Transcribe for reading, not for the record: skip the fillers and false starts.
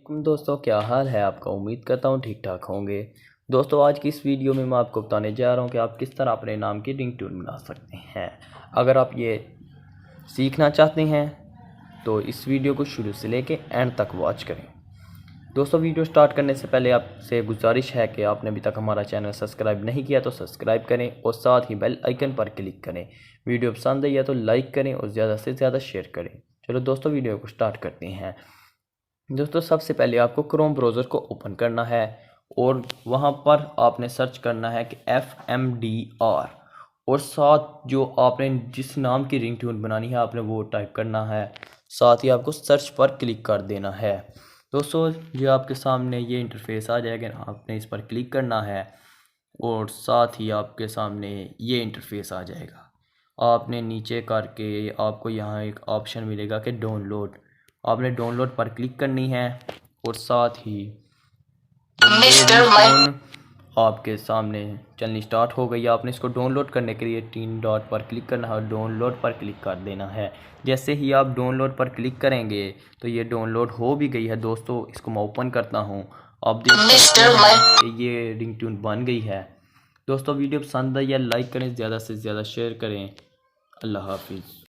वालेकुम दोस्तों, क्या हाल है आपका। उम्मीद करता हूँ ठीक ठाक होंगे। दोस्तों, आज की इस वीडियो में मैं आपको बताने जा रहा हूँ कि आप किस तरह अपने नाम की रिंगटोन बना सकते हैं। अगर आप ये सीखना चाहते हैं तो इस वीडियो को शुरू से लेके एंड तक वॉच करें। दोस्तों, वीडियो स्टार्ट करने से पहले आपसे गुजारिश है कि आपने अभी तक हमारा चैनल सब्सक्राइब नहीं किया तो सब्सक्राइब करें और साथ ही बेल आइकन पर क्लिक करें। वीडियो पसंद आई है तो लाइक करें और ज़्यादा से ज़्यादा शेयर करें। चलो दोस्तों, वीडियो को स्टार्ट करते हैं। दोस्तों, सबसे पहले आपको क्रोम ब्राउज़र को ओपन करना है और वहाँ पर आपने सर्च करना है कि FMDR और साथ जो आपने जिस नाम की रिंगटोन बनानी है आपने वो टाइप करना है। साथ ही आपको सर्च पर क्लिक कर देना है। दोस्तों, ये आपके सामने ये इंटरफेस आ जाएगा, आपने इस पर क्लिक करना है और साथ ही आपके सामने ये इंटरफेस आ जाएगा। आपने नीचे करके आपको यहाँ एक ऑप्शन मिलेगा कि डाउनलोड, आपने डाउनलोड पर क्लिक करनी है और साथ ही रिंगटोन आपके सामने चलनी स्टार्ट हो गई। आपने इसको डाउनलोड करने के लिए 3 डॉट पर क्लिक करना है और डाउनलोड पर क्लिक कर देना है। जैसे ही आप डाउनलोड पर क्लिक करेंगे तो ये डाउनलोड हो भी गई है। दोस्तों, इसको मैं ओपन करता हूँ। आप देख सकते हैं कि ये रिंगटोन बन गई है। दोस्तों, वीडियो पसंद आई है लाइक करें, ज़्यादा से ज़्यादा शेयर करें। अल्लाह हाफिज़।